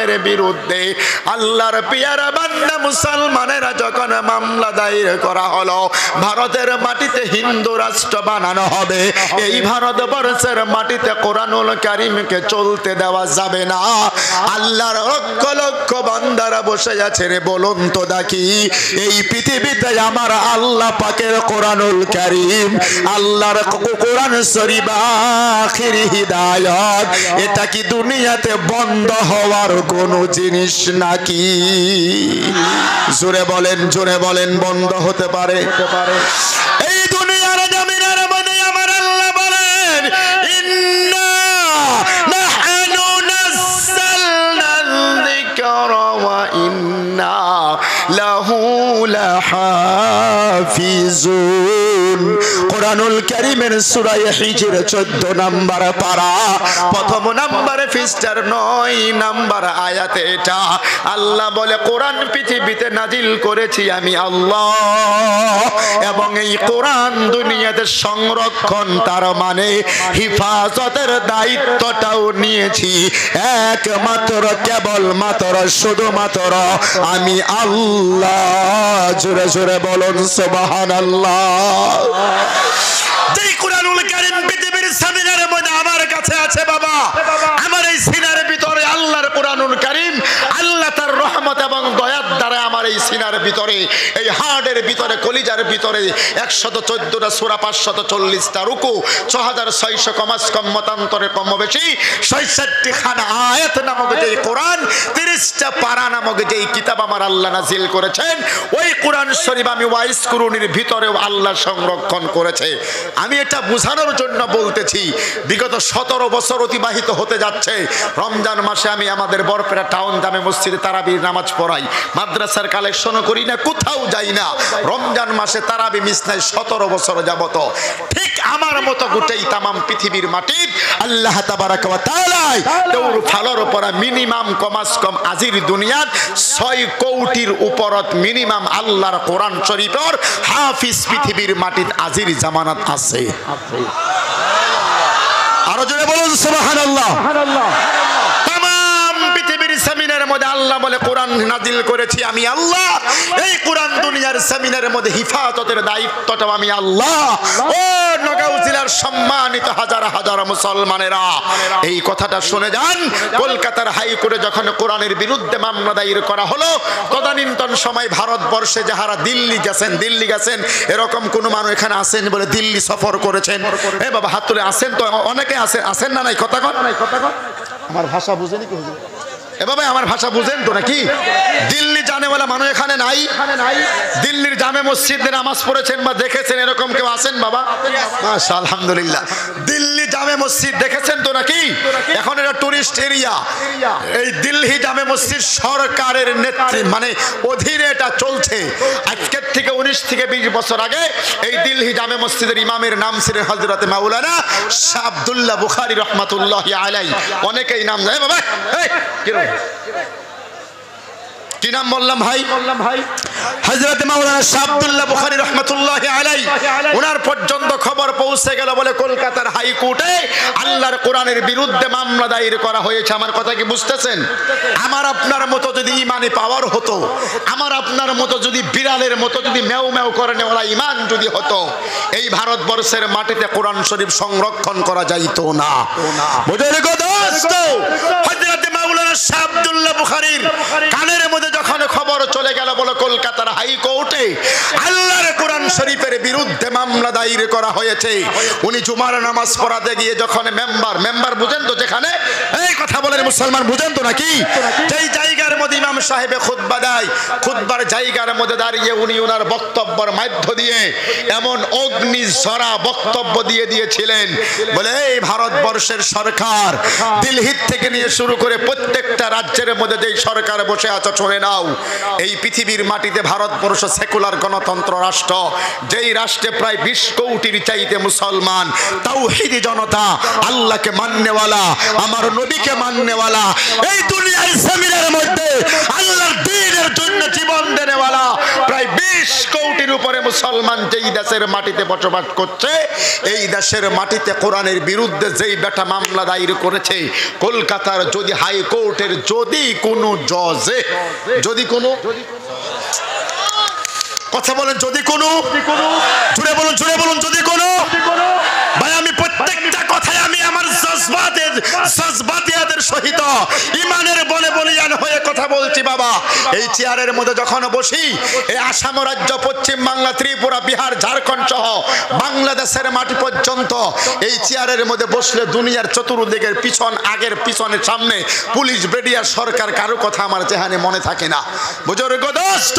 কোরআনের বিরুদ্ধে আল্লাহর পিয়ারা বান্দা মুসলমানেরা যখন মামলা দায়ের করা হলো, ভারতের মাটিতে হিন্দু রাষ্ট্র বানানো হবে, এই ভারতবর্ষের মাটিতে কোরআনুল কারীমকে চলতে দেওয়া যাবে না। আল্লাহর লক্ষ লক্ষ বান্দারা বসে আছে রে, বলুন তো দেখি এই পৃথিবীতে আমার আল্লাহ পাকের কোরআনুল কারীম, আল্লাহর কোরআন শরীফ আখির হিদায়াত, এটা কি দুনিয়াতে বন্ধ হওয়ার কোনো জিনিস নাকি? জোরে বলেন বন্ধ হতে পারে? এই দুনিয়ার জমিনের মধ্যে আমার আল্লাহ বলেন, ইন্না নাহনু নাযালনা যিকরা ওয়া ইন্না লাহু লাহাফিজুন। কোরআনুল কারীমের সূরা হিজর 14 নম্বর পারা, প্রথম নম্বরে পৃষ্ঠার 9 নম্বর আয়াতে এটা আল্লাহ বলে, কোরআন পৃথিবীতে নাজিল করেছি আমি আল্লাহ, এবং এই কোরআন দুনিয়াতে সংরক্ষণ, তার মানে হিফাজতের দায়িত্বটাও নিয়েছি একমাত্র কেবলমাত্র শুধুমাত্র আমি আল্লাহ। জোরে জোরে বলুন সুবহানাল্লাহ। যেই কোরআনুল কারীম পৃথিবীর সামিনের মধ্যে আমার কাছে আছে বাবা, আমার এই সিনার ভিতরে আল্লাহর কোরআনুল কারীম, আল্লাহ তার রহমত এবং দয়ার দ্বারা আমার এই সিনার ভিতরে, এই হার্টের ভিতরে, কলিজার ভিতরে 114টা সূরা, 540টা রুকু, 6600 কমাস কম মতান্তরে কম বেশি 66টি খানা আয়াত নামক যে কোরআন, 30টা পারা নামক যে কিতাব আমার আল্লাহ নাজিল করেছেন, ওই কোরআন শরীফ আমি ওয়াইস কুরুনির ভিতরেও আল্লাহ সংরক্ষণ করেছে। আমি এটা বোঝানোর জন্য বলতেছি, বিগত 17 বছর অতিবাহিত হতে যাচ্ছে। রমজান মাসে আমি আমাদের বরপেটা টাউন জামে মসজিদে তারাবির নামাজ পড়াই, মাদ্রাসার কালেকশনও করি না, কোথাও যাই না। রমজান মাসে তারাবি মিস নাই 17 বছর যাবত। ঠিক আমার মতো গোটেই তামাম পৃথিবীর মাটির আল্লাহ তাবারাক ওয়া তাআলা দৌড় ফালর উপর মিনিমাম কমাস কম আজির দুনিয়াত 6 কোটির উপরত মিনিমাম আল্লাহর কোরআন শরীফের হাফিজ পৃথিবীর মাটিত আজির জামানাত আছে। আরো জোরে বলুন সুবহানাল্লাহ। তামাম পৃথিবীর জমিনের মধ্যে আল্লাহ বলে কোরআন নাজিল করেছি আমি আল্লাহ, এই কোরআন দুনিয়ার জমিনের মধ্যে হিফাজতের দায়িত্বটাও আমি আল্লাহ। ও নগাঁও জেলার সম্মানিত হাজার হাজার মুসলমানেরা, এই কথাটা শুনে যান। কলকাতার হাইকোর্টে যখন কোরআনের বিরুদ্ধে মামলা দায়ের করা হলো, তদানীন্তন সময় ভারতবর্ষে যাহারা দিল্লি গেছেন এরকম কোন মানুষ এখানে আসেন বলে দিল্লি সফর করেছেন? এ বাবা হাত তুলে আসেন তো, অনেকে আসেন না নাই? কথা কন, আমার ভাষা বুঝেনি কি হুজুর? এ বাবা আমার ভাষা বুঝেন তো নাকি? দিল্লি জানে বলে মানুষ এখানে নাই? দিল্লির জামে মসজিদে নামাজ পড়েছেন বা দেখেছেন এরকম কেউ আছেন বাবা? মাশাআল্লাহ, আলহামদুলিল্লাহ। দিল্লি জামে মসজিদ দেখেছেন তো নাকি? এখন এটা টুরিস্ট এরিয়া। এই দিল্লি জামে মসজিদ সরকারের নেতৃত্বে মানে অধীনে এটা চলছে। আজকের থেকে 19 থেকে 20 বছর আগে এই দিল্লি জামে মসজিদের ইমামের নাম ছিলেন হযরত মাওলানা শাহ আব্দুল্লাহ বুখারী রাহমাতুল্লাহি আলাইহি। অনেকেই নাম জানে বাবা। এই কি নাম বললাম ভাই? হযরত মাওলানা শাহ আব্দুল্লাহ বুখারী রাহমাতুল্লাহি আলাইহি, ওনার পর্যন্ত খবর পৌঁছে গেল বলে কলকাতার হাইকোর্টে আল্লাহর কোরআনের বিরুদ্ধে মামলা দায়ের করা হয়েছে। আমার কথা কি বুঝতেছেন? আমার আপনার মতো যদি ইমানি পাওয়ার হতো, আমার আপনার মতো যদি বিড়ালের মতো যদি মেও মেও করে নেওয়ালা ইমান যদি হতো, এই ভারতবর্ষের মাটিতে কোরআন শরীফ সংরক্ষণ করা যাইতো না। বুঝলে দোস্ত, হযরত মাওলানা শাহ আব্দুল্লাহ বুখারীর কানের মধ্যে যখন খবর চলে গেল বলে কলকাতার হাইকোর্টে আল্লাহর কোরআন শরীফের বিরুদ্ধে মামলা দায়ের করা হয়েছে, উনি জুমার নামাজ পড়াতে গিয়ে যখন মেম্বার বুঝেন তো, যেখানে এই কথা বলেন মুসলমান বুঝেন তো নাকি, যেই জায়গার মধ্যে ইমাম সাহেবে খুতবা দেয়, খুতবার জায়গার মধ্যে দাঁড়িয়ে উনি ওনার বক্তব্যের মধ্য দিয়ে এমন অগ্নিঝরা বক্তব্য দিয়ে দিয়েছিলেন বলে, এই ভারতবর্ষের সরকার দিল্লি থেকে নিয়ে শুরু করে প্রত্যেকটা রাজ্যের মধ্যে যেই সরকার বসে আছে শুনে নাও, এই পৃথিবীর মাটিতে ভারতবর্ষ সেকুলার গণতন্ত্র রাষ্ট্র, যেই রাষ্ট্রে প্রায় 20 কোটির চাইতে মুসলমান, তাওহীদি জনতা, আল্লাহকে মাননেওয়ালা, আমার নবীকে মাননেওয়ালা, এই দুনিয়ার জমিনের মধ্যে আল্লাহর দ্বীনের জন্য জীবন দেনেওয়ালা প্রায় 20 কোটির উপর পরে মুসলমান যেই দেশের মাটিতে বসবাস করছে, এই দেশের মাটিতে কোরআনের বিরুদ্ধে যেই বেটা মামলা দায়ের করেছে, কলকাতার যদি হাইকোর্টের যদি কোনো জজে, যদি কোনো কথা বলেন, যদি কোনো, জুড়ে বলুন যদি কোনো, ভাই আমি প্রত্যেকটা কথায় আমি আমার জজবাতিয়াতের সহিত ইমানের বলে বলিয়ান হয়ে কথা বলছি বাবা। এই চেয়ারের মধ্যে যখন বসি, এই আসাম রাজ্য, পশ্চিম বাংলা, ত্রিপুরা, বিহার, ঝাড়খণ্ড সহ বাংলাদেশের মাটি পর্যন্ত এই চেয়ারের মধ্যে বসলে দুনিয়ার চতুর্দিকের পিছন, আগের পিছনের সামনে পুলিশ, ব্রিগেডিয়ার, সরকার, কারো কথা আমার যেখানে মনে থাকে না। বুজুর্গ দোস্ত,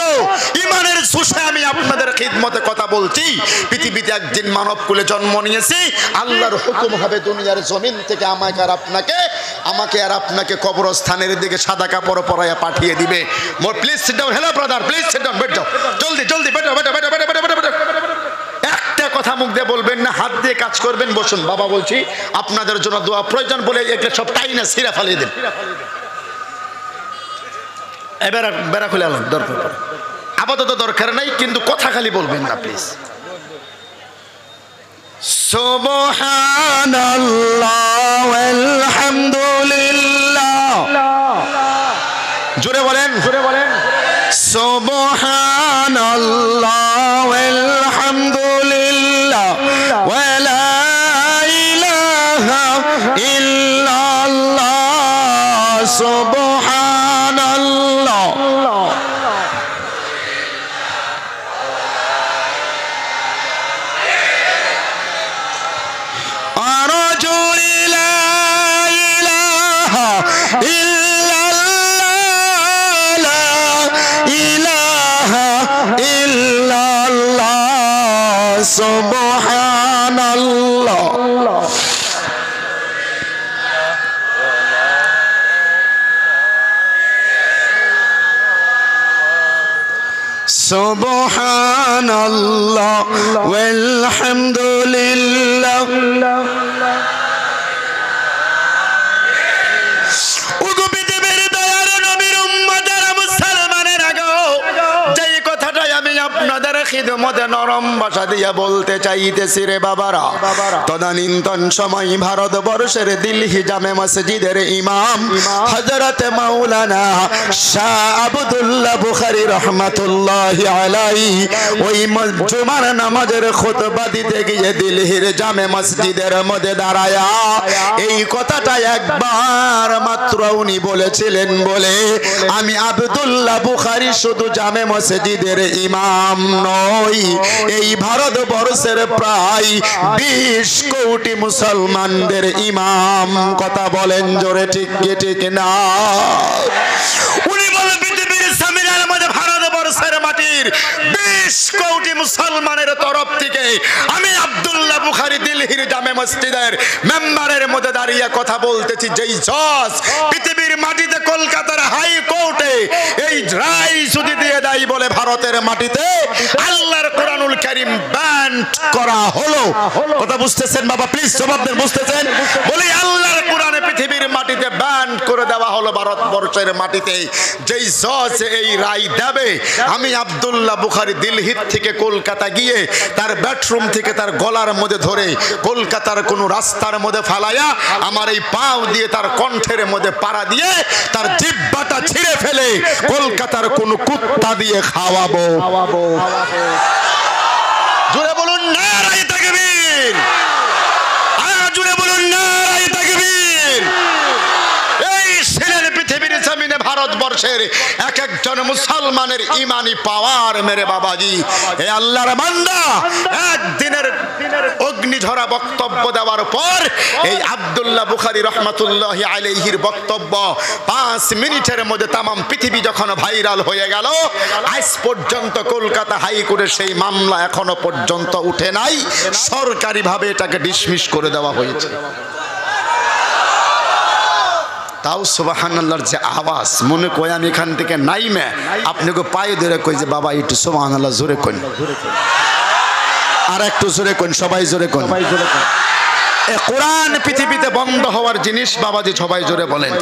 ইমানের সুসে আমি আপনাদের খিদমতে কথা বলছি। পৃথিবীতে একদিন মানব কুলে জন্ম নিয়েছি, আল্লাহর হুকুম হবে দুনিয়ার জমিন থেকে আমাকে আর আপনাকে কবরস্থানের দিকে সাদা কাপড় পরাইয়া পাঠিয়ে দিবে। More please sit down. Hello brother, please sit down, বেট যাও, জলদি বেটো। একটা কথা মুখ দিয়ে বলবেন না, হাত দিয়ে কাজ করবেন। বসুন বাবা, বলছি আপনাদের জন্য দোয়া প্রয়োজন বলে এগুলো সব টাইনা সিরা ফালিয়ে দিন। বেড়া খুলে আলাম, দরকার আপাতত দরকার নাই, কিন্তু কথা খালি বলবেন না প্লিজ। সুবহানাল্লাহ ওয়াল হামদুলিল্লাহ, জোরে বলেন সুবহানাল্লাহ ওয়াল হামদুলিল্লাহ ওয়া লা ইলাহা ইল্লাল্লাহ সুবহানাল্লাহ। সুবহানাল্লাহ। সুবহানাল্লাহ ওয়াল হামদুলিল্লাহ। আপনাদের খিদমতে নরম ভাষা দিয়া বলতে চাইতেছি রে বাবারা, তদানীন্তন সময় ভারতবর্ষের দিল্লি জামে মসজিদের ইমাম হযরত মাওলানা শাহ আব্দুল্লাহ বুখারী রাহমাতুল্লাহি আলাইহি ওই জুমার নামাজের খুতবা দিতে গিয়ে দিল্লির জামে মসজিদের মধ্যে দাঁড়ায়া এই কথাটা একবার মাত্র উনি বলেছিলেন বলে আমি আব্দুল্লাহ বুখারী শুধু জামে মসজিদের ইমাম নই, এই ভারতবর্ষের প্রায় 20 কোটি মুসলমানদের ইমাম। কথা বলেন জোরে, ঠিক না? উনি বলেন পৃথিবীর জমিনের মধ্যে ভারতবর্ষের মাটির 20 কোটি মুসলমানের তরফ থেকে আমি আব্দুল্লাহ বুখারী দিল্লির জামে মসজিদের মেম্বারের মধ্যে দাঁড়িয়ে কথা বলতেছি। যেই জজ পৃথিবীর মাটিতে কলকাতার হাইকোর্টে এই রায় যদি দিয়ে দেয় বলে ভারতের মাটিতে আল্লাহর কোরআনুল কারীম ব্যান করা হলো। কথা বুঝতেছেন বাবা? প্লিজ জবাব দেন, বুঝতেছেন? বলি আল্লাহর কোরআনে পৃথিবীর মাটিতে ব্যান করে দেওয়া হলো ভারতবর্ষের মাটিতে। যেই জজ এই রায় দেবে, আমি আব্দুল্লাহ বুখারী দিল্লি থেকে কলকাতা গিয়ে তার বেডরুম থেকে তার গলার মধ্যে ধরে কলকাতার কোন রাস্তার মধ্যে ফালায়া আমার এই পাও দিয়ে তার কণ্ঠের মধ্যে পাড়া দিয়ে তার জিহ্বাটা ছিঁড়ে ফেলে কলকাতার কোন কুত্তা দিয়ে খাওয়াবো। জোরে বলুন নারায়ে তাকবীর, জোরে বলুন নারায়ে তাকবীর। এই ছিলেন পৃথিবীর জমিনে ভারতবর্ষের এক একজন মুসলমানের ইমানি পাওয়ার। মেরে বাবাজি, এ আল্লাহর বান্দা একদিনের অগ্নিঝরা বক্তব্য দেওয়ার পর এই আব্দুল্লাহ বুখারী রাহমাতুল্লাহি আলাইহির বক্তব্য 5 মিনিটের মধ্যে তাম পৃথিবী যখন ভাইরাল হয়ে গেল, আজ পর্যন্ত কলকাতা হাইকোর্টের সেই মামলা এখনো পর্যন্ত উঠে নাই, সরকারিভাবে এটাকে ডিসমিস করে দেওয়া হয়েছে। তাও সুবহানাল্লাহর যে আওয়াজ, মনে কয় আমি এখান থেকে নাইমে আপনাকে পায়ে ধরে কই যে বাবা একটু সুবহানাল্লাহ জোরে কইন, আর একটু জোরে কইন, সবাই জোরে কইন। এই কোরআন পৃথিবীতে বন্ধ হওয়ার জিনিস বাবাজি, সবাই জোরে বলেন।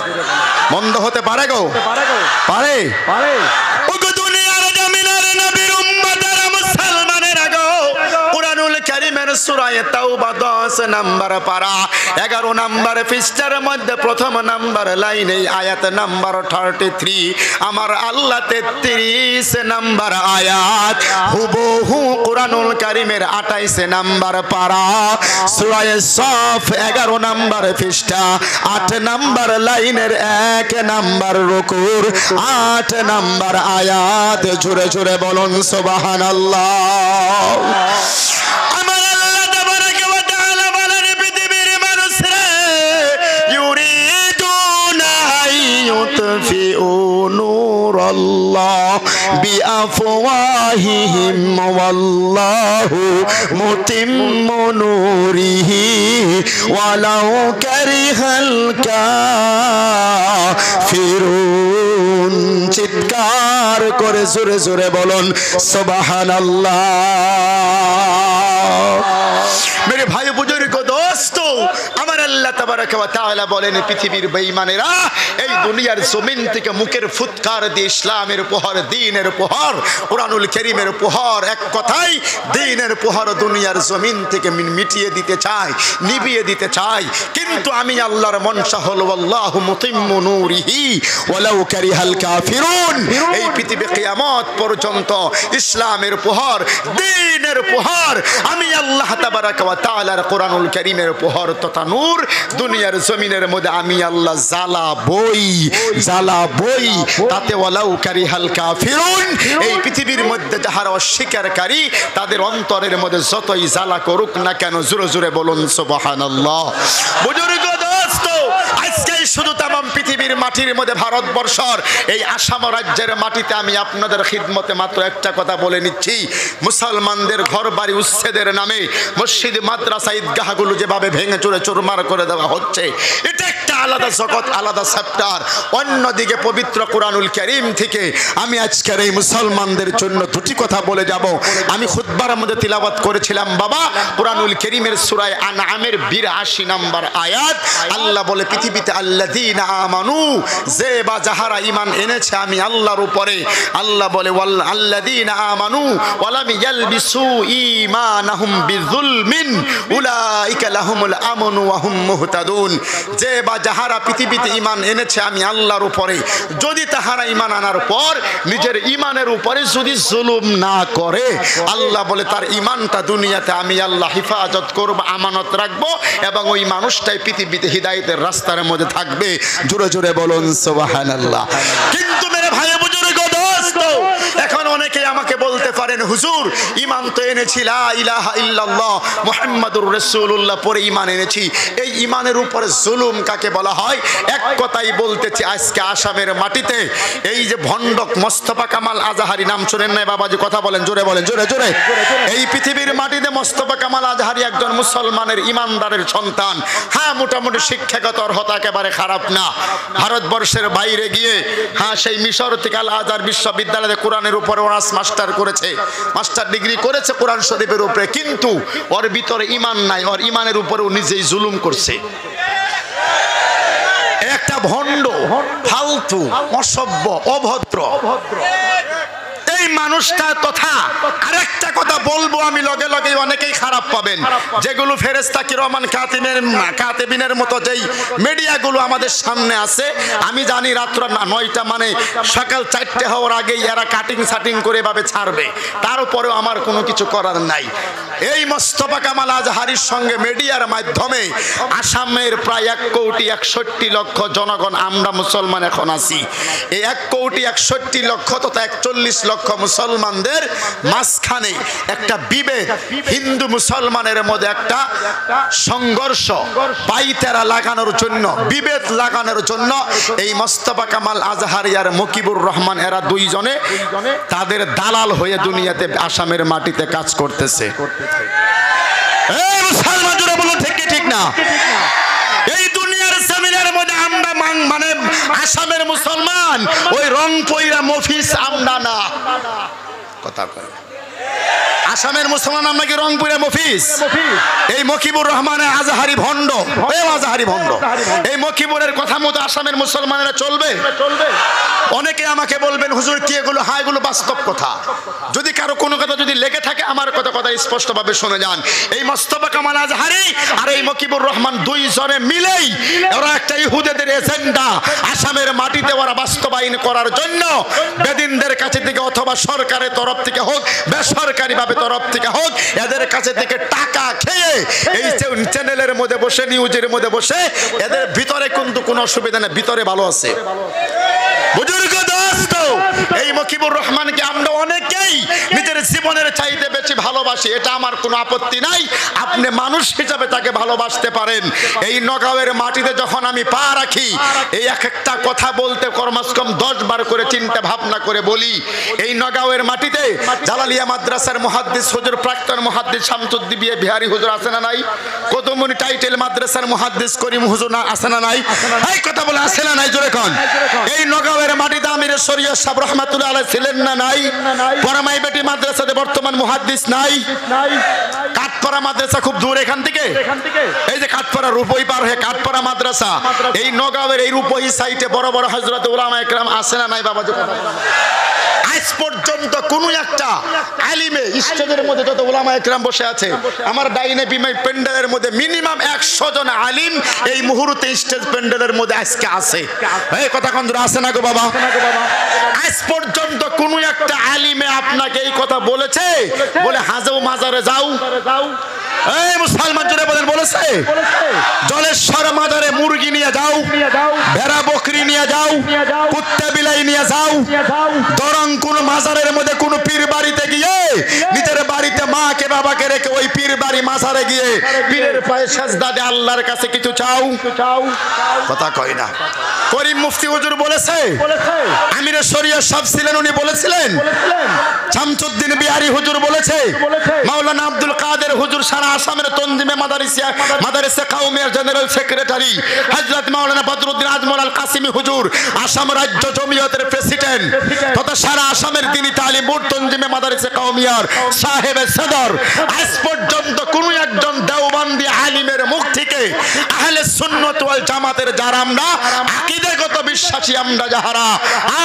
বন্ধ হতে পারে গো? পারে। ওগো দুনিয়ার জমিনের নবীর উম্মতের মুসলমান সূরা তাওবা 10 নাম্বার পারা 11 নাম্বার পৃষ্ঠার মধ্যে প্রথম নাম্বার লাইনে আয়াত নাম্বার 33 আমার আল্লাহ 33 নাম্বার আয়াত হুবহু কোরআনুল কারীমের 28 নাম্বার পারা সূরা সাফ 11 নাম্বার পৃষ্ঠা 8 নাম্বার লাইনের 1 নাম্বার রুকুর 8 নাম্বার আয়াত জোরে জোরে বলুন সুবহানাল্লাহ। আমার আল্লাহ তাবারাকা ওয়া তাআলা বলেন পৃথিবীর মানুষরা ইউরিদুনা আইয়ুতফিউ নূরাল্লাহ বিআফওয়াহিহিম ওয়াল্লাহু মুতিম্মু নূরিহি ওয়ালাউ কারিহাল কাফিরুন। চিৎকার করে জোরে জোরে বলুন সুবহানাল্লাহ। मेरे भाई बुजुर्ग दोस्तों আমার আল্লাহ তাবারাকা ওয়া তাআলা বলেন পৃথিবীর বেঈমানেরা এই দুনিয়ার জমিন থেকে মুখের ফুৎকার দিয়ে ইসলামের উপহার দ্বীনের উপহার কোরআনুল কারীমের উপহার এক কথাই দ্বীনের উপহার দুনিয়ার জমিন থেকে মিটিয়ে দিতে চায় নিভিয়ে দিতে চায় কিন্তু আমি আল্লাহর মনসা হলো আল্লাহু মুতিম্মু নূরিহি ওয়ালাউ কারিহাল কাফিরুন। এই পৃথিবী কিয়ামত পর্যন্ত ইসলামের উপহার দ্বীনের উপহার আমি আল্লাহ তাবারাকা ওয়া তাআলার কোরআনুল কারীমের উপহার তথা নূর দুনিয়ার জমিনের মধ্যে আমি আল্লাহ জ্বালাবই তাতে ওয়ালাউ কারিহাল কাফিরুন। এই পৃথিবীর মধ্যে যাহারা অস্বীকারী তাদের অন্তরের মধ্যে যতই জ্বালা করুক না কেন জোরে জোরে বলুন সুবহানাল্লাহ। বুজুর্গ দোস্ত আজকে শুধু তামাম পৃথিবীর মাটির মধ্যে ভারতবর্ষের এই আসাম রাজ্যের মাটিতে আমি আপনাদের খিদমতে মাত্র একটা কথা বলে নিচ্ছি মুসলমানদের ঘর বাড়ি উচ্ছেদের নামে মসজিদ মাদ্রাসা ঈদগাহগুলো যেভাবে ভেঙে চুরে চুরমার করে দেওয়া হচ্ছে এটা একটা আলাদা জগৎ আলাদা চ্যাপ্টার। অন্যদিকে পবিত্র কোরআনুল কারীম থেকে আমি আজকের এই মুসলমানদের জন্য দুটি কথা বলে যাব। আমি খুতবার মধ্যে তিলাওয়াত করেছিলাম বাবা কোরআনুল কারীমের সূরা আনআমের 82 নম্বর আয়াত আল্লাহ বলে পৃথিবীতে আল্লাযীনা আমানু যে বা যাহারা ঈমান এনেছে আমি আল্লাহর উপরে আল্লাহ বলে ওয়াল আল্লাযীনা আমানু ওয়া লাম ইয়ালবিসু ঈমানাহুম বিযুলমিন উলাইকা লাহুমুল আমনু ওয়া হুম মুহতাদুন। যে বা যাহারা পৃথিবীতে ঈমান এনেছে আমি আল্লাহর উপরে যদি তাহারা ঈমান আনার পর নিজের ঈমানের উপরে যদি জুলুম না করে আল্লাহ বলে তার ঈমানটা দুনিয়াতে আমি আল্লাহ হেফাজত করব আমানত রাখবো এবং ওই মানুষটাই পৃথিবীতে হিদায়াতের রাস্তার মধ্যে থাকবে। জোরে জোরে বলুন সুবহানাল্লাহ। কিন্তু মেরে ভাই বুজুর্গ দোস্ত এখন অনেকে আমাকে বলতে পারেন হুজুর ঈমান তো এনেছি লা ইলাহা ইল্লাল্লাহ মুহাম্মাদুর রাসূলুল্লাহ পরে ঈমান এনেছি এই ঈমানের উপরে জুলুম কাকে বলা হয়? এক কথাই বলতেছি আজকে আসামের মাটিতে এই যে ভণ্ডক মোস্তফা কামাল আজহারি নাম শুনেন না বাবাজি কথা বলেন জোরে বলেন জোরে জোরে। এই পৃথিবীর মাটিতে মোস্তফা কামাল আজহারি একজন মুসলমানের ঈমানদারের সন্তান। হ্যাঁ মোটামুটি শিক্ষাগত অর্হতা একেবারে খারাপ না। ভারতবর্ষের বাইরে গিয়ে হ্যাঁ সেই মিশর থেকে আল আজহার বিশ্ববিদ্যালয়ে কোরআনের উপরে অনার্স মাস্টার করেছে মাস্টার ডিগ্রি করেছে কোরআন শরীফের উপরে কিন্তু ওর ভিতরে ঈমান নাই ওর ঈমানের উপরে ও নিজেই জুলুম করছে। একটা ভণ্ড ফালতু অসভ্য অভদ্র এই মানুষটা তথা আরেকটা কথা বলবো আমি লগে লগে অনেকেই খারাপ পাবেন যেগুলো ফেরেশতা কিরামান কাতিবিনের মতো যেই মিডিয়াগুলো আমাদের সামনে আছে আমি জানি রাত্র 9টা মানে সকাল 4টে হওয়ার আগেই এরা কাটিং সাটিং করে এভাবে ছাড়বে তারপরেও আমার কোনো কিছু করার নাই। এই মোস্তফা কামাল আজহারির সঙ্গে মিডিয়ার মাধ্যমে আসামের প্রায় 1,61,00,000 জনগণ আমরা মুসলমান এখন আছি এই 1,61,00,000 তথা 41 লক্ষ মুসলমানদের মাঝখানে একটা বিভেদ হিন্দু মুসলমানের মধ্যে একটা সংঘর্ষ পাইতেরা লাগানোর জন্য বিভেদ লাগানোর জন্য এই মোস্তফা কামাল আজহারি আর মুকিবুর রহমান এরা দুইজনে তাদের দালাল হয়ে দুনিয়াতে আসামের মাটিতে কাজ করতেছে। এই মুসলমান জুড়ে বলো ঠিক কি ঠিক না? এই দুনিয়ার জমিনের মধ্যে আমরা মানে আসামের মুসলমান ওই রং পয়রা মফিস আমরা না কথা কয় আসামের মুসলমান নাম নাকি রংপুরে মফিজ। এই মকিবুর রহমানের আজহারি ভণ্ড, আজহারি ভণ্ড। এই মকিবুরের কথা মতো আসামের মুসলমানেরা চলবে? অনেকে আমাকে বলবেন হুজুর কি এগুলো? হ্যাঁ, এগুলো বাস্তব কথা। যদি কারো কোনো কথা যদি লেগে থাকে আমার কথা স্পষ্টভাবে শুনে যান। এই মোস্তফা কামাল আজহারি আর এই মকিবুর রহমান দুইজনে মিলেই ওরা একটা ইহুদিদের এজেন্ডা আসামের মাটিতে ওরা বাস্তবায়ন করার জন্য বেদিনদের কাছে থেকে অথবা সরকারের তরফ থেকে হোক, বেসরকারি ভাবে তরফ থেকে হোক, এদের কাছে থেকে টাকা খেয়ে এই চ্যানেলের মধ্যে বসে, নিউজের মধ্যে বসে, এদের ভিতরে কিন্তু কোনো অসুবিধা নেই, ভিতরে ভালো আছে। বুজুর্গ দোস্ত, এই মকিবুর রহমানকে আমরা অনেকেই নিজের জীবনের চাইতে বেশি ভালোবাসি, এটা আমার কোনো আপত্তি নাই। আপনি মানুষ হিসাবে তাকে ভালোবাসতে পারেন। এই নগাঁওয়ের মাটিতে যখন আমি পা রাখি, এই এক একটা কথা বলতে কমস কম 10 বার করে চিন্তা ভাবনা করে বলি। এই নগাঁওয়ের মাটিতে জালালিয়া মাদ্রাসার মুহাদ্দিস হুজুর, প্রাক্তন মুহাদ্দিস শামসুদ্দিন বিহারী হুজুর আছে না নাই? কদমনি টাইটেল মাদ্রাসার মুহাদ্দিস করিম হুজুর না আছে না নাই? এই কথা বলে আছে না নাই? জোরে কোন। এই নগাঁওয়ের মাটিতে আমির শরীয়ত সাহেব রহমাতুল্লাহ আলাইহি ছিলেন না নাই? পরামাই বেটি মাদ্রাসাতে বর্তমান মুহাদ্দিস নাই? কাঠপাড়া মাদ্রাসা খুব দূর এখান থেকে, এই যে কাঠপাড়া রূপই পার হয়ে কাঠপাড়া মাদ্রাসা, এই নগাঁওয়ের এই রূপই সাইটে বড় বড় হযরত উলামা একরাম আছে না নাই? বাবাজি আজ পর্যন্ত কোন একটা আলিমে স্টেজের মধ্যে যত উলামা একরাম বসে আছে, আমার ডাইনে বিমাই প্যান্ডেলের মধ্যে মিনিমাম 100 জন আলিম এই মুহূর্তে স্টেজ প্যান্ডেলের মধ্যে আজকে আছে। এই কথা কোন আছে না গো বাবা? আজ পর্যন্ত কোন একটা আলিমে আপনাকে এই কথা বলেছে বলে হাজও মাজারে যাও? এই মুসলমান জোরে বলেন বলেছে? জলেশ্বর মাজারে মুরগি নিয়ে যাও, ভেড়া বকরি নিয়ে যাও, কুত্তা বিলাই নিয়ে যাও। বরং কোন মাজারের মধ্যে কোন পীর বাড়িতে গিয়ে নিজের বাড়িতে মাকে বাবাকে রেখে ওই পীর বাড়ি মাজারে গিয়ে পীরের পায়ে সেজদা দিয়ে আল্লাহর কাছে কিছু চাও? কথা কয় না। করিম মুফতি হুজুর বলেছে, আমির শরীয়ত সাহেব ছিলেন, উনি বলেছিলেন। শামসুদ্দিন বিহারী হুজুর বলেছে, মাওলানা আব্দুল কাদের হুজুর সারা আসামের তনজিমে মাদারিসে কাউমিয়ার জেনারেল সেক্রেটারি, হযরত মাওলানা বদরুদ্দিন আজমল আল কাসিমি হুজুর আসাম রাজ্য জমিয়তের প্রেসিডেন্ট তথা সারা আসামের তিনি তালিম বোর্ড তনজিমে মাদারিসে কাউমিয়ার সাহেবে সদর। আজ পর্যন্ত কোন একজন দেওবন্দি আলিমের মুখ থেকে আহলে সুন্নাত ওয়াল জামাতের যারা আমরা আকীদাগত বিশ্বাসী আমরা যাহারা,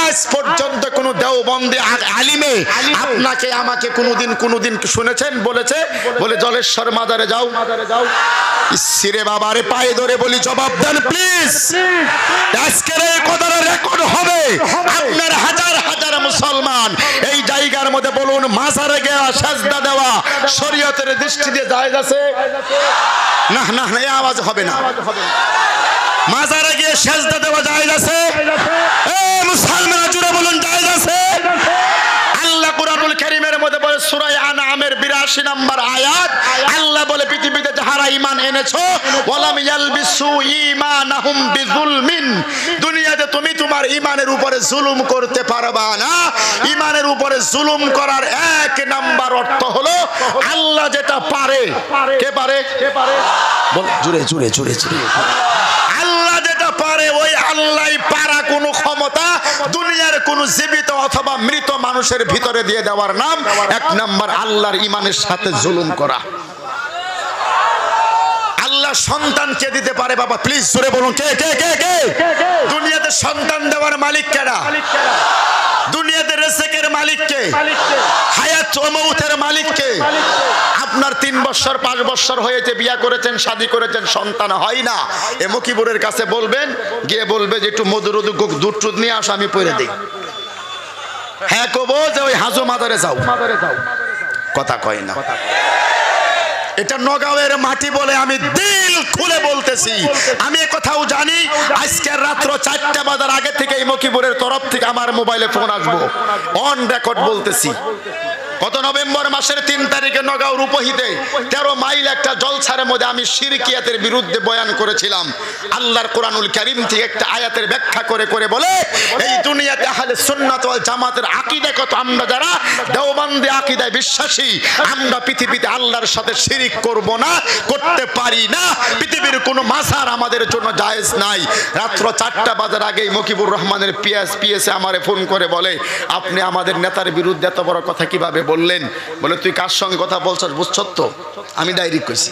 আজ পর্যন্ত কোন দেওবন্দি আলিমে আপনাকে আমাকে কোনদিন শুনেছেন বলেছে বলে জলেশ্বর মাজারে যাও? ইসরে বাবারে পায়ে ধরে বলি জবাব দেন প্লিজ। আজকের এই কথাটা রেকর্ড হবে। আপনার হাজার হাজার মুসলমান এই জায়গার মধ্যে বলুন, মাজারে গিয়ে সেজদা দেওয়া শরীয়তের দৃষ্টি দিয়ে জায়েজ আছে? না না না, এই আওয়াজ হবে না। মাজারে গিয়ে সেজদা দেওয়া জায়েজ আছে? এই মুসলমানরা জুড়ে বলুন জায়েজ আছে? আল্লাহ কুরআনুল কারীমের মধ্যে বলে সূরা আনআমের 82 নম্বর আয়াত, আল্লাহ বলে পৃথিবীতে যারা ঈমান এনেছো ওয়ালাম ইয়ালবিসু ঈমানাহুম বিযুলমিন, দুনিয়াতে তুমি তোমার ঈমানের উপরে জুলুম করতে পারবা না। ঈমানের উপরে জুলুম করার এক নাম্বার অর্থ হলো আল্লাহ যেটা পারে। কে পারে? বল জোরে জোরে জোরে জোরে। আল্লাহ যেটা পারে ওই আল্লাহই পারা কোনো ক্ষমতা দুনিয়ার কোন জীবিত অথবা মৃত মানুষের ভিতরে দিয়ে দেওয়ার নাম এক নাম্বার আল্লাহর ঈমানের সাথে জুলুম করা। আল্লাহ সন্তান কে দিতে পারে? বাবা প্লিজ জোরে বলুন, কে কে কে কে? দুনিয়াতে সন্তান দেওয়ার মালিক কারা? দুনিয়াতে রিজিকের মালিক কে? হায়াত ও মউতের মালিক কে? আপনার 3 বছর 5 বছর হয়েছে, বিয়া করেছেন, শাদী করেছেন, সন্তান হয় না, এ মকিবুরের কাছে বলবেন, গিয়ে বলবে যে একটু মধুর দুধ টুধ নিয়ে আসো, আমি পড়ে দিই। হ্যাঁ কব যে ওই হাজো মাজারে যাও। কথা কয় না। এটা নগাঁওয়ের মাটি বলে আমি দিল খুলে বলতেছি। আমি এ কথাও জানি আজকের রাত্র 4টা বাজার আগে থেকে এই মকিবুরের তরফ থেকে আমার মোবাইলে ফোন আসবো, অন রেকর্ড বলতেছি। গত নভেম্বর মাসের 3 তারিখে নগাঁও রূপহীতে 13 মাইল একটা জলসার মধ্যে আমি শিরকিয়াতের বিরুদ্ধে বয়ান করেছিলাম। আল্লাহর কোরআনুল কারীম থেকে একটা আয়াতের ব্যাখ্যা করে করে বলে এই দুনিয়াতে আহলে সুন্নাত ওয়াল জামাতের আকীদাগত আমরা যারা দেওবন্দি আকীদায় বিশ্বাসী, আমরা পৃথিবীতে আল্লাহর সাথে শিরিক করব না, করতে পারি না। পৃথিবীর কোনো মাজার আমাদের জন্য জায়েজ নাই। রাত্র 4টা বাজার আগেই মকিবুর রহমানের পিএসএ আমারে ফোন করে বলে, আপনি আমাদের নেতার বিরুদ্ধে এত বড় কথা কিভাবে বললেন, বলে তুই কার সঙ্গে কথা বলছস বুঝছ তো? আমি ডাইরেক্ট কইছি,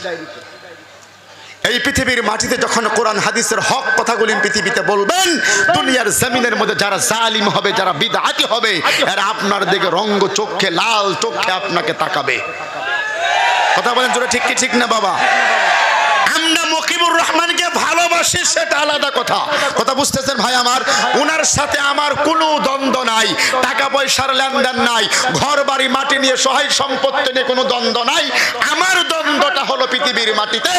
এই পৃথিবীর মাটিতে যখন কোরআন হাদিসের হক কথাগুলি পৃথিবীতে বলবেন, দুনিয়ার জমিনের মধ্যে যারা জালিম হবে, যারা বিদআতি হবে, এরা আপনার দিকে রঙ্গ চোখে, লাল চোখে আপনাকে তাকাবে। কথা বলেন জোরে, ঠিক কি ঠিক না বাবা? আমরা মুকিবুর রহমানকে ভালোবাসি, সেটা আলাদা কথা। কথা বুঝতেছেন ভাই আমার? ওনার সাথে আমার কোনো দ্বন্দ্ব নাই, টাকা পয়সার লেনদেন নাই, ঘর বাড়ি মাটি নিয়ে, সহায় সম্পত্তি নিয়ে কোনো দ্বন্দ্ব নাই। আমার দ্বন্দ্বটা হলো পৃথিবীর মাটিতে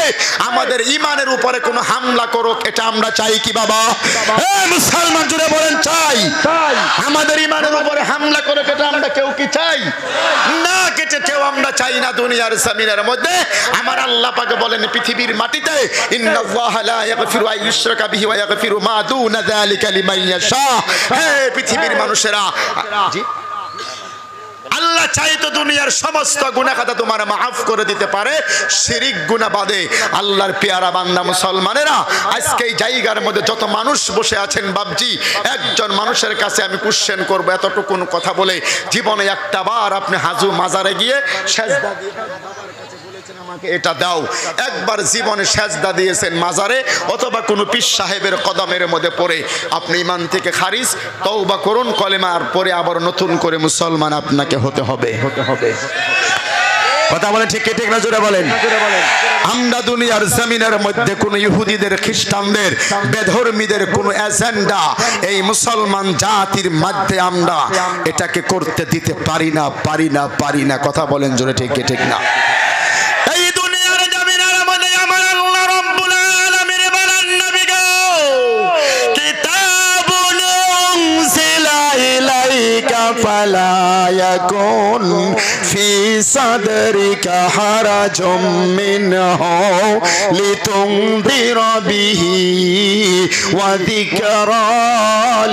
আমাদের ইমানের উপরে কোনো হামলা করুক, এটা আমরা চাই কি বাবা? মুসলমান জুড়ে বলেন চাই। আমাদের ইমানের উপরে হামলা করুক, এটা আমরা কেউ কি চাই না? কেউ আমরা চাই না। দুনিয়ার জমিনের মধ্যে আমার আল্লাহ পাক বলেন পৃথিবীর মাটিতে ইন্নাল্লাহা লা ইয়াগফিরু আন ইউশরাকা বিহি ওয়া ইয়াগফিরু মা দুনা যালিকা লিমান ইয়াশা। হে পৃথিবীর মানুষেরা, জি আল্লাহ চাইতো দুনিয়ার সমস্ত গুনাহ খাতা তোমার মাফ করে দিতে পারে, শিরিক গুনাহ বাদে। আল্লাহর পেয়ারা বান্দা মুসলমানেরা, আজকে এই জায়গার মধ্যে যত মানুষ বসে আছেন বাবজি, একজন মানুষের কাছে আমি কোশ্চেন করব, এতটুকুন কথা বলে, জীবনে একটা বার আপনি হাজু মাজারে গিয়ে সেজদা দিয়ে আমাকে এটা দাও, একবার জীবনে সেজদা দিয়েছেন মাজারে অথবা কোনো পীর সাহেবের কদমের মধ্যে পড়ে, আপনি ঈমান থেকে খারিজ, তওবা করুন, কলেমার পরে আবার নতুন করে মুসলমান আপনাকে হতে হবে। কথা বলেন ঠিক ঠিক না? জোরে বলেন। আমরা দুনিয়ার জমিনের মধ্যে কোন ইহুদিদের, খ্রিস্টানদের, বেধর্মীদের কোন এজেন্ডা এই মুসলমান জাতির মধ্যে আমরা এটাকে করতে দিতে পারি না, পারি না, পারি না। কথা বলেন জোরে ঠিক ঠিক না? এই দুনিয়ার জমিনের মধ্যে আমার আল্লাহ রাব্বুল আলামিন বলেন, নবী গো, কিতাবুন উনজিলা ইলাইকা ফালা ইয়াকুন ফি সাদরিকা হারাজুম মিনহু লিতুনদিরা বিহি ওয়া যিকরা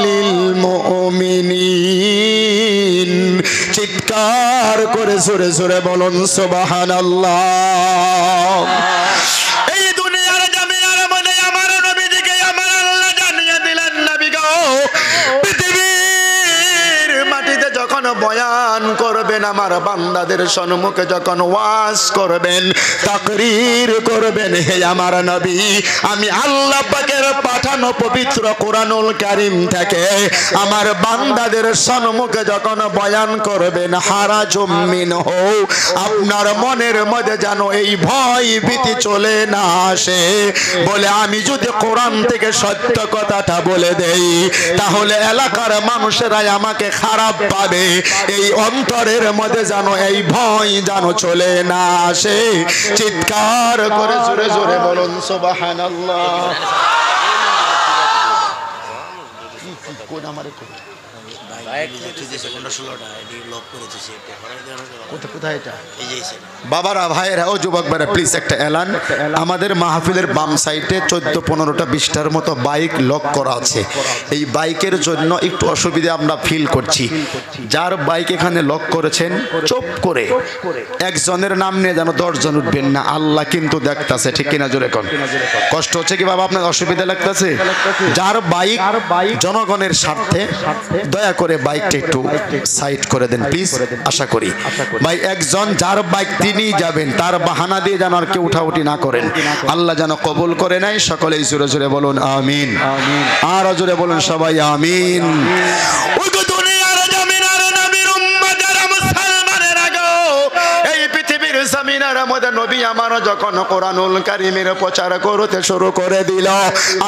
লিল মুমিনিন। চিৎকার করে জোরে জোরে বলুন সুবহানাল্লাহ। এই দুনিয়ার জমিনের মধ্যে আমার নবীজিকে আমার আল্লাহ জানিয়ে দিলেন, নবী গো, পৃথিবীর মাটিতে যখন বয়ান করবেন, আমার বান্দাদের সম্মুখে যখন ওয়াজ করবেন, তাকরীর করবেন, হে আমার নবী, আমি আল্লাহ পাকের পাঠানো পবিত্র কোরআনুল কারীম থেকে আমার বান্দাদের সম্মুখে যখন বয়ান করবেন, হারাজুম মিনহু, আপনার মনের মধ্যে যেন এই ভয় ভীতি চলে না আসে, বলে আমি যদি কোরআন থেকে সত্য কথাটা বলে দেই তাহলে এলাকার মানুষেরাই আমাকে খারাপ পাবে, এই অন্তরের মধ্যে যেন এই ভয় যেন চলে না আসে। চিৎকার করে জোরে জোরে বলুন সুবহানাল্লাহ। বাবারা, ভাইয়েরা, ও যুবক ভাইরা, প্লিজ একটা এলান, আমাদের মাহফিলের বাম সাইডে 14-15টা 20টার মতো বাইক লক করা আছে। এই বাইকের জন্য একটু অসুবিধা আমরা ফিল করছি। যার বাইক এখানে লক করেছেন, চুপ করে একজনের নাম নিয়ে যেন 10 জন উঠবেন না, আল্লাহ কিন্তু দেখতাছে, ঠিক কিনা জোরে কোন? কষ্ট হচ্ছে কি বাবা? আপনার অসুবিধা লাগতেছে? যার বাইক, জনগণের স্বার্থে দয়া করে বাইকটা একটু সাইড করে দেন প্লিজ, আশা করি। ভাই, একজন যার বাইক তিনি যাবেন, তার বাহানা দিয়ে যেন আর কেউ উঠাউঠি না করেন, আল্লাহ যেন কবুল করে নেয়। সকলেই জোরে জোরে বলুন আমিন, আর জোরে বলুন সবাই আমিন। জমিনের মধ্যে নবী আমার যখন কোরআনুল কারীমের প্রচার করতে শুরু করে দিল,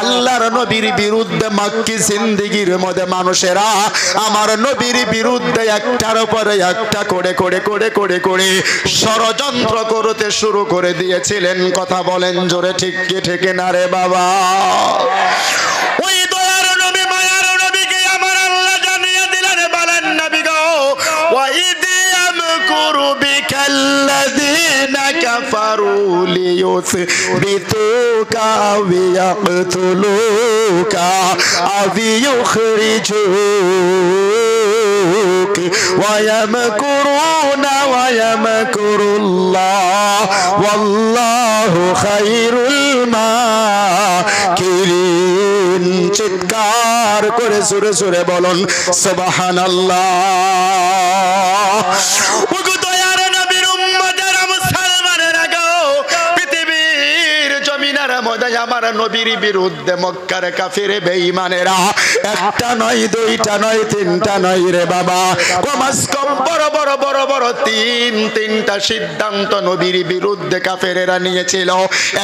আল্লাহর নবীর বিরুদ্ধে মক্কি জিন্দেগির মধ্যে মানুষেরা আমার নবীর বিরুদ্ধে একটার পরে একটা করে করে করে করে করে ষড়যন্ত্র করতে শুরু করে দিয়েছিলেন। কথা বলেন জোরে ঠিক কি ঠিক না রে বাবা? ওই দয়ার নবী, মায়ার নবীকে আমার আল্লাহ জানিয়ে দিলেন, বলেন নবী গো, ওয়াইদি আমকুরু বিকাল্লাযীনা কাফারু লিয়ুসবিতুকা ওয়া ইয়াকতুলুকা আও ইউখরিজুক ওয়া ইয়ামকুরুনা ওয়া ইয়ামকুরুল্লাহ ওয়াল্লাহু খায়রুল মাকিরিন। চিৎকার করে সুরে সুরে বলুন সুবহানাল্লাহ। আমার নবীর বিরুদ্ধে মক্কার কাফির বেঈমানেরা একটা নয় দুইটা নয় তিনটা নয় রে বাবা, কমাস কম বড় বড় বড় বড় তিনটা সিদ্ধান্ত নবীর বিরুদ্ধে কাফেরেরা নিয়েছিল।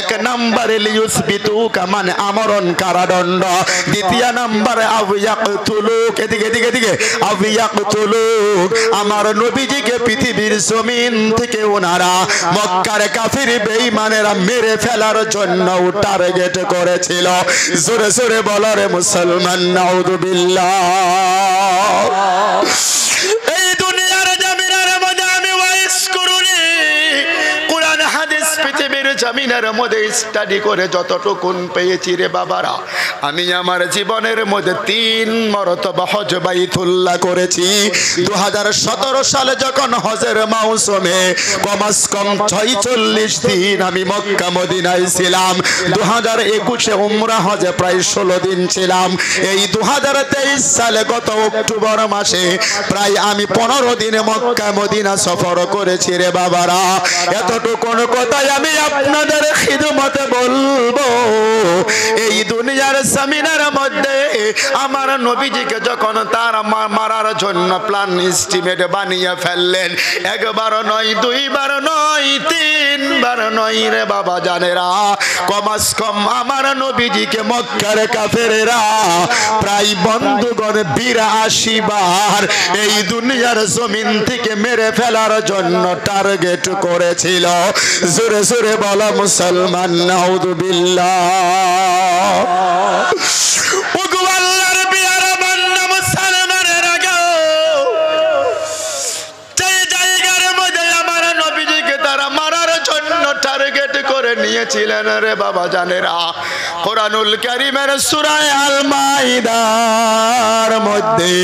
এক নম্বরে লিউসবিতুকা মানে আমরণ কারাদণ্ড, দ্বিতীয় নম্বরে আবিয়াকতুলুক এদিকে এদিকে এদিকে আবিয়াকতুলুক আমার নবীজিকে পৃথিবীর জমিন থেকে ওনারা মক্কার কাফির বেঈমানেরা মেরে ফেলার জন্য টার্গেট করেছিল। জোরে জোরে বলো রে মুসলমান নাউযুবিল্লাহ। এই দুনিয়ার জমিনের মধ্যে আমি ওয়াইস করুনি, কোরআন হাদিস পৃথিবীর জমিনের মধ্যে স্টাডি করে যতটুকুন পেয়েছি রে বাবারা, আমি আমার জীবনের মধ্যে 3 মরতবা হজ বাইতুল্লাহ করেছি। 2017 সালে যখন হজের মৌসুমে কমাস কম 46 দিন আমি মক্কা মদিনায় ছিলাম। 2021 উমরা হজে প্রায় 16 দিন ছিলাম। এই 2023 সালে গত অক্টোবর মাসে প্রায় আমি 15 দিনে মক্কা মদিনা সফর করেছি রে বাবারা। এতটুকুন কথাই আমি আপনাদের খিদমতে বলবো। এই দুনিয়ার জমিনের মধ্যে আমার নবীজিকে যখন তার মারার জন্য প্ল্যান এস্টিমেট বানিয়ে ফেললেন, একবার নয় দুইবার নয় তিনবার নয় রে বাবা জানেরা, কমাস কম আমার নবীজিকে মক্কার কাফেরেরা প্রায় বন্ধুগণ 82 বার এই দুনিয়ার জমিন থেকে মেরে ফেলার জন্য টার্গেট করেছিল। জোরে জোরে বলো মুসলমান নাউযুবিল্লাহ। নিয়েছিলেন রে বাবা জানেরা। কোরআনুল কারীমের সূরা আল মাইদার মধ্যে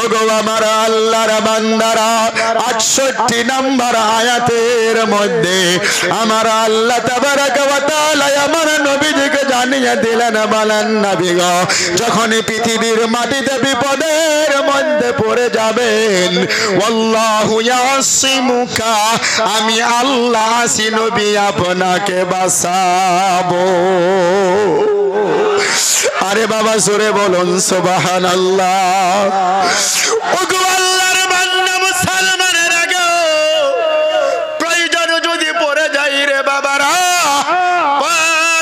ওগো আমার আল্লাহর বান্দারা 68 নম্বর আয়াতের মধ্যে আমার আল্লাহ তাবারাকা ওয়া তাআলা আমার নবীজিকে জানিয়ে দিলেন, বলেন নবী গো, যখন পৃথিবীর মাটিতে বিপদের মধ্যে পড়ে যাবেন, ওয়াল্লাহু ইয়াসিমুকা আমি আল্লাহ আছি নবী আপনাকে বাঁচাবো। আরে বাবা জোরে বলুন সুবহানাল্লাহ। ওগো আল্লাহর বান্দা মুসলমানেরা গো, প্রয়োজন যদি পড়ে যাই রে বাবারা, পা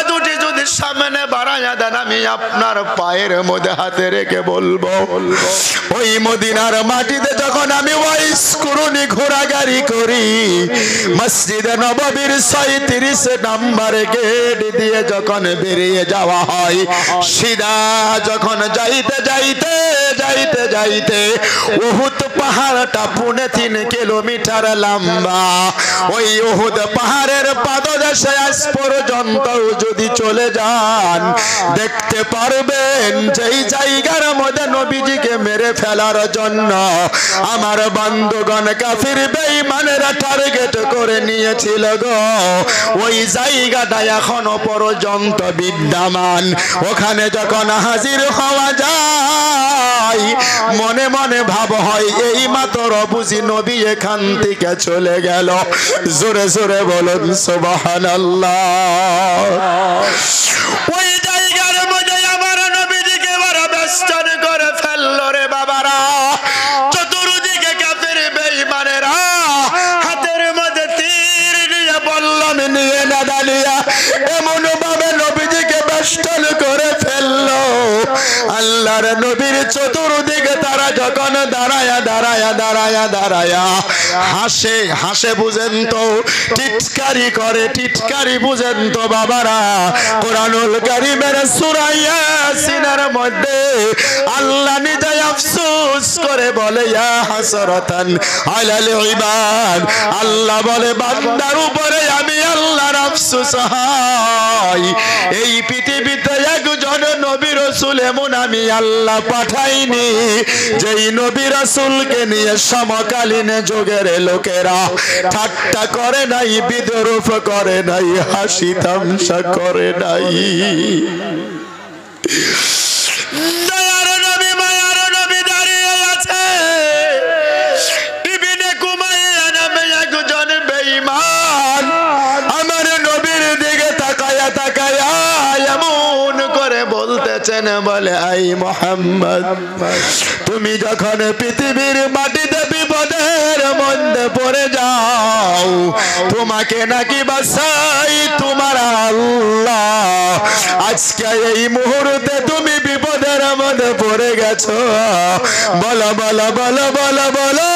দুটি যদি সামনে বাড়ায়া দেন, আমি আপনার পায়ের মধ্যে হাতে রেখে বলবো, ওই মদিনার মাটিতে যখন আমি ওয়াইস কুরুনি ঘোরাগাড়ি করি, মসজিদে নববীর 36 নম্বরে গেট দিয়ে যখন বেরিয়ে যাওয়া হয়, সিধা যখন যাইতে যাইতে যাইতে যাইতে উহুদ পাহাড়টা 3.5 কিলোমিটার লম্বা, ওই উহুদ পাহাড়ের পাদদেশে আজ পর্যন্ত যদি চলে যান দেখতে পারবেন যেই জায়গার মধ্যে নবীজিকে মেরে ফেলার জন্য আমার বন্ধুগণ কাফির বেঈমানেরা টার্গেট করে নিয়েছিল গো, ওই জায়গাটা এখনো পর্যন্ত বিদ্যমান। ওখানে যখন হাজির হওয়া যায় মনে মনে ভাব হয় এই মাত্র বুঝি নবী এখান থেকে চলে গেল। জোরে জোরে বলুন সুবহানাল্লাহ। ওই জায়গার মধ্যে আমার নবীজিকে বড় বেষ্টন করে ফেললো রে বাবারা। চতুর্দিকে কাফের বেঈমানেরা হাতের মধ্যে তীর নিয়ে বল্লম নিয়ে নাদালিয়া এমন ভাবে নবীজিকে বেষ্টন করে ফেললো, আল্লাহর নবীর চতুর্দিকে তারা যখন দাঁড়ায়া দাঁড়ায়া দাঁড়ায়া দাঁড়ায়া হাসে, হাসে বুঝেন তো, টিটকারি করে টিটকারি বুঝেন তো বাবারা। কোরআনুল কারীমের সূরা ইয়াসিনের মধ্যে আল্লাহ নিজে আফসোস করে বলে, ইয়া হাসরাতান আলাল ইবাদ, আল্লাহ বলে বান্দার উপরে আমি আল্লাহর আফসোস হয়, এই পৃথিবীতে একজন নবী রাসূল এমন আমি আল্লাহ পাঠাইনি যেই নবী রাসূলকে নিয়ে সমকালীন যুগের লোকেরা ঠাট্টা করে নাই, বিদ্রূপ করে নাই, হাসি তামাশা করে নাই। দয়ার নবী মায়ার নবী দাঁড়িয়ে আছে, ইবনে কুমাইয়া নামে একজন বেঈমান আমার নবীর দিকে তাকায়া তাকায়া করেছেন, বলে আই মুহাম্মদ, তুমি যখন পৃথিবীর মাটিতে বিপদের মধ্যে পড়ে যাও, তোমাকে নাকি বাঁচাই তোমার আল্লাহ। আজকে এই মুহূর্তে তুমি বিপদের মধ্যে পড়ে গেছো, বলো বলো বলো বলো বলো,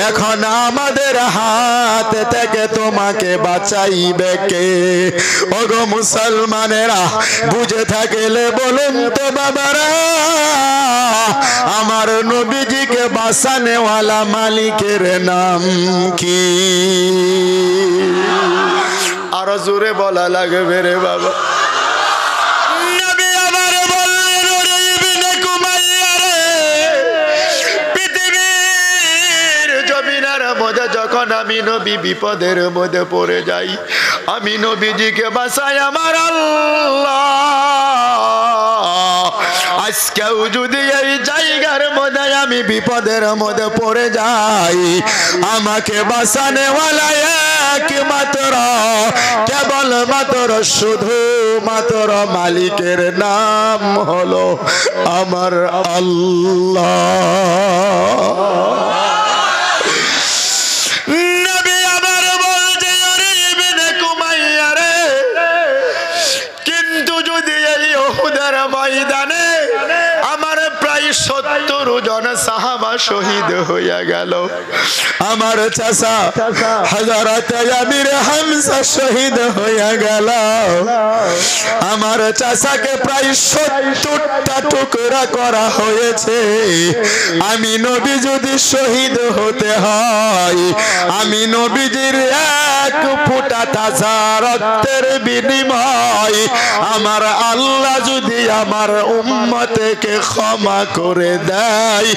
এখন আমাদের হাত থেকে তোমাকে বাঁচাইবে কে? ওগো মুসলমানেরা, বুঝে থাকলে বলুন তো বাবারা, আমার নবীজিকে বাঁচানেওয়ালা মালিকের নাম কি? আরো জোরে বলা লাগবে রে বাবা। যখন আমি নবী বিপদের মধ্যে পড়ে যাই, আমি নবীজিকে বাঁচাই আমার আল্লাহ। আজকেও যদি এই জায়গার মধ্যে আমি বিপদের মধ্যে পড়ে যাই, আমাকে বাঁচানেওয়ালা একমাত্র কেবলমাত্র শুধু মাত্র মালিকের নাম হলো আমার আল্লাহ। ময়দানে আমার প্রায় 70 জন সাহাবা শহীদ হয়ে গেল। আমার চাচা হযরত আমির হামজা শহীদ হয়ে গেল। আমার চাচাকে প্রায় 70টা টুকরা করা হয়েছে। আমি নবী যদি শহীদ হতে হয়, আমি নবীজির এক ফোঁটা তাজা রক্তের বিনিময় আমার আল্লাহ যদি আমার উম্মতকে ক্ষমা করে দেয়,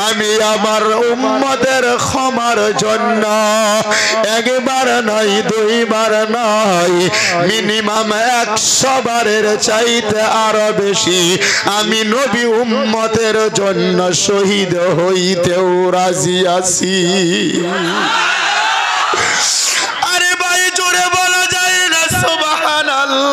আমি আমার উম্মতের ক্ষমার জন্য একবার নয়, দুইবার নয়, মিনিমাম 100 বারের চাইতে আরো বেশি আমি নবী উম্মতের জন্য শহীদ হইতেও রাজি আছি। আরে ভাই, জোরে বলা যায় না সুবহানাল্লাহ।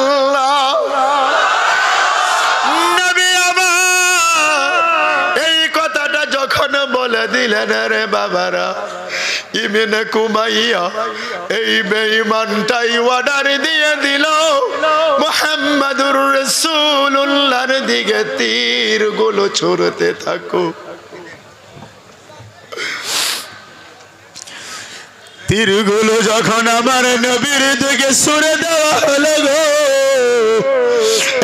বলে দিলেন রে বাবারা, ইবনে কুমাইয়া এই বেঈমানটাই অর্ডার দিয়ে দিল মুহাম্মাদুর রাসূলুল্লাহর দিকে তীরগুলো ছুড়তে থাকো। তীরগুলো যখন আমার নবীর দিকে ছুড়ে দেওয়া হলো গো,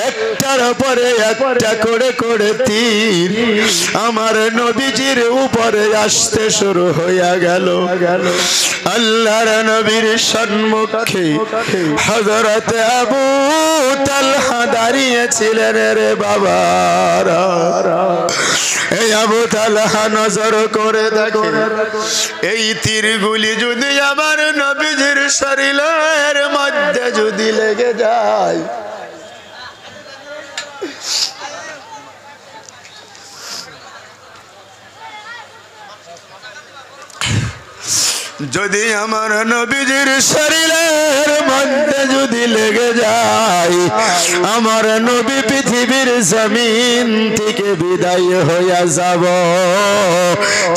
একটার পরে একটা করে করে তীর আমার নবীজির উপরে আসতে শুরু হয়ে গেল। আল্লাহর নবীর সম্মুখে হযরত আবু তালহা দাঁড়িয়ে ছিলেন রে বাবারা। এই আবু তালহা নজর করে দেখে, এই তীরগুলি যদি আমার নবীজির শরীরের মধ্যে যদি লেগে যায়, যদি আমার নবীজির শরীরের মধ্যে যদি লেগে যায়, আমার নবী পৃথিবীর জমিন থেকে বিদায় হইয়া যাব।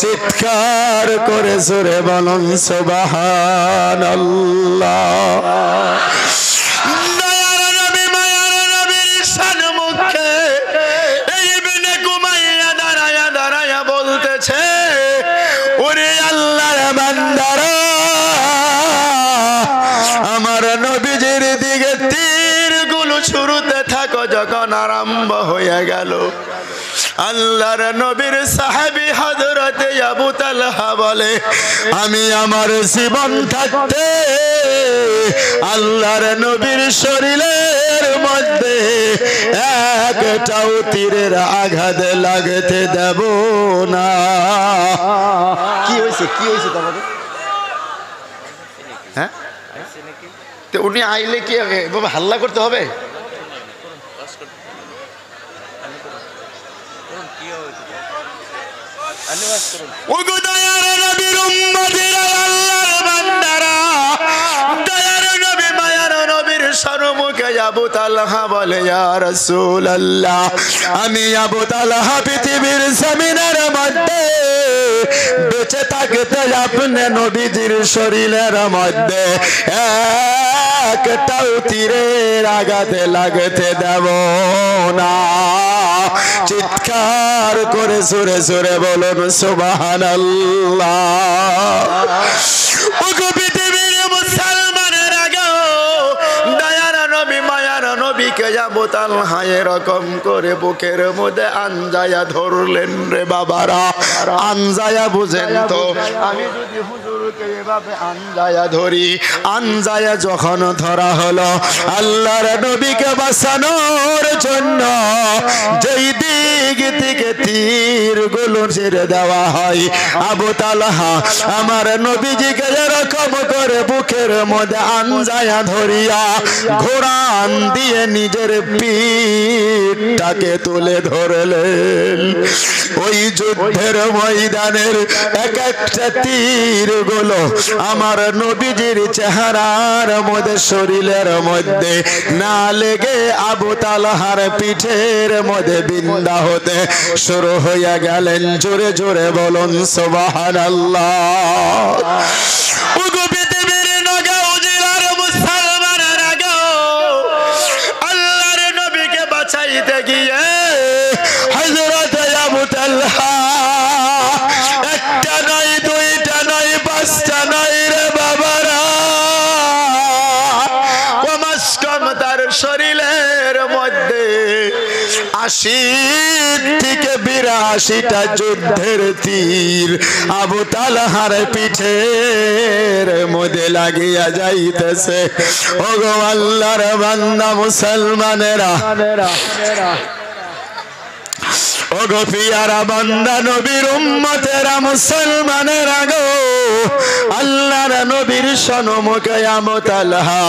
চিৎকার করে জোরে বলুন সুবহানাল্লাহ। যখন আরম্ভ হয়ে গেল, আল্লাহর নবীর সাহাবী হযরত আবু তালহা বলে, আমি আমার জীবন থাকতে আল্লাহর নবীর শরীরের মধ্যে একটাও তীরের আঘাত লাগতে দেব না। কি হয়েছে কি হয়েছে তোমাদের? হ্যাঁ, তো উনি আইলে কি বাবা হাল্লা করতে হবে? দেখে আবু তালহা বলে ইয়া রাসূলুল্লাহ আমি আবু তালহা পৃথিবীর জমিনের মধ্যে বেঁচে থাকতে আপনি নবীজির শরীরের মধ্যে একটাও তীরের আঘাতে লাগতে দেব না। চিৎকার করে সুরে সুরে বলুন সুবহানাল্লাহ। ওগো পৃথিবীর মুসলমানেরা গো, দয়ার নবী মায়ার নবীকে আবু তালহা এরকম করে বুকের মধ্যে আনজায়া ধরলেন রে বাবারা। আনজায়া বুঝেন তো, আমি যদি হুজুরকে এভাবে আনজায়া ধরি, আনজায়া যখন ধরা হলো আল্লাহর নবীকে বাঁচানোর জন্য যেই দিক থেকে তীরগুলো ছেড়ে দেওয়া হয়, আবু তালহা আমার নবীজিকে এরকম করে বুকের মধ্যে আনজায়া ধরিয়া ঘোড়ান দিয়ে নিজের পিঠটাকে তুলে ধরলেন। ওই যুদ্ধের ময়দানের এক একটা তীর গুলো আমার নবীজির চেহারার মধ্যে শরীরের মধ্যে না লেগে আবু তালহার পিঠের মধ্যে বিন্দা হতে শুরু হয়ে গেলেন। জোরে জোরে বলুন সুবহানাল্লাহ। ওগো পৃথিবীর নগাঁও জেলার মুসলমানেরা গো, আল্লাহর নবীকে বাঁচাইতে গিয়ে হযরত আবু তালহা একটা নয়, দুইটা নয়, পাঁচটা নয় রে বাবারা, কমস কম তার শরীরের মধ্যে ৮০ থেকে ৮২টা যুদ্ধের তীর আবু তালহার পিঠের মধ্যে লাগিয়া যাইতেছে। ওগো আল্লাহর বান্দা মুসলমানেরা, ওগো পিয়ারা বান্দা নবীর উম্মতেরা মুসলমানেরা গো, আল্লাহর নবীর সন্মুখে আবু তালহা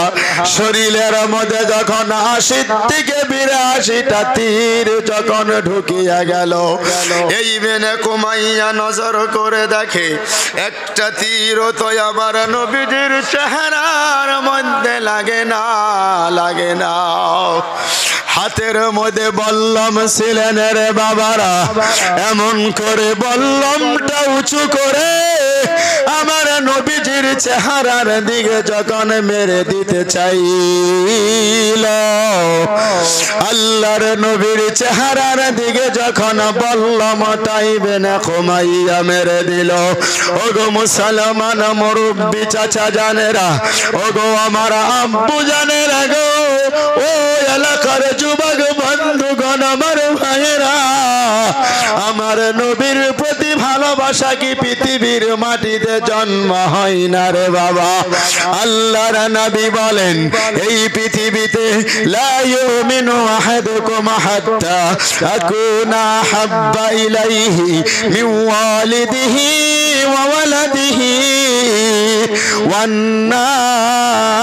শরীরের মধ্যে যখন ৮০ থেকে ৮২টা তীর যখন ঢুকিয়া গেল, এই মেনে কুমাইয়া নজর করে দেখে একটা তীরও তো আমার নবীজির চেহারার মধ্যে লাগে না, লাগে না। হাতের মধ্যে বল্লম ছিলেন রে বাবারা, এমন করে বল্লমটা উঁচু করে আমার নবীজির চেহারার দিকে যখন মেরে দিতে চাইল, আল্লাহর নবীর চেহারার দিকে যখন বল্লমটাই বেনে কমাইয়া মেরে দিল। ওগো মুসলমান মুরব্বি চাচা জানেরা, ওগো আমার আব্বু জানেরা গো, ও এলাকার যুবক বন্ধুগণ আমার ভাইয়েরা, আমার নবীর প্রতি ভালোবাসা কি পৃথিবীর মাটিতে জন্ম হয় না রে বাবা। আল্লাহর নবী বলেন এই পৃথিবীতে লা ইউমিনু আহাদুকুম হাত্তা আকুনা হাব্বা ইলাইহি মিন ওয়ালিদিহি ওয়া ওয়ালাদিহি ওয়ান নাসি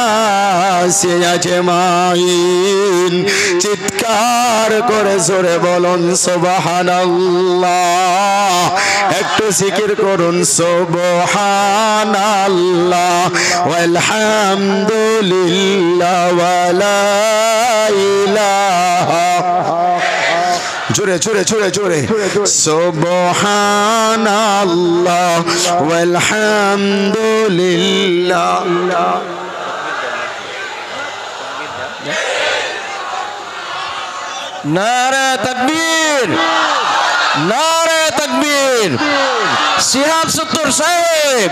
আজমাইন। চিৎকার করে জোরে বলুন সুবহানাল্লাহ। একটু জিকির করুন সুবহানাল্লাহ ওয়ালহামদুলিল্লাহ ওয়া লা ইলাহা, জোরে জোরে জোরে জোরে, সুবহানাল্লাহ ওয়ালহামদুলিল্লাহ। নারে তাকবীর, নারে তাকবীর। সিহাব সত্তর সাহেব,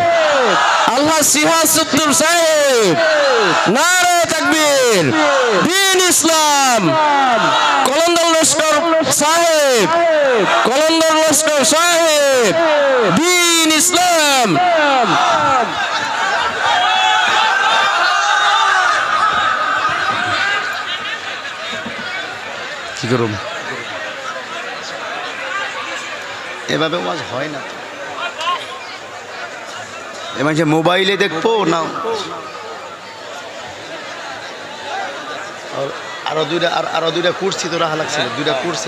আল্লাহ সিহাব সত্তর সাহেব, নারে তাকবীর। দ্বীন ইসলাম, কলন্দর লস্কর সাহেব, কলন্দর লস্কর সাহেব, দ্বীন ইসলাম। কি করুন, এভাবে ওয়াজ হয় না। এবার যে মোবাইলে দেখবো না, আরো দুইটা কুর্সি তোরা হালাক ছিল, দুইটা কুর্সি।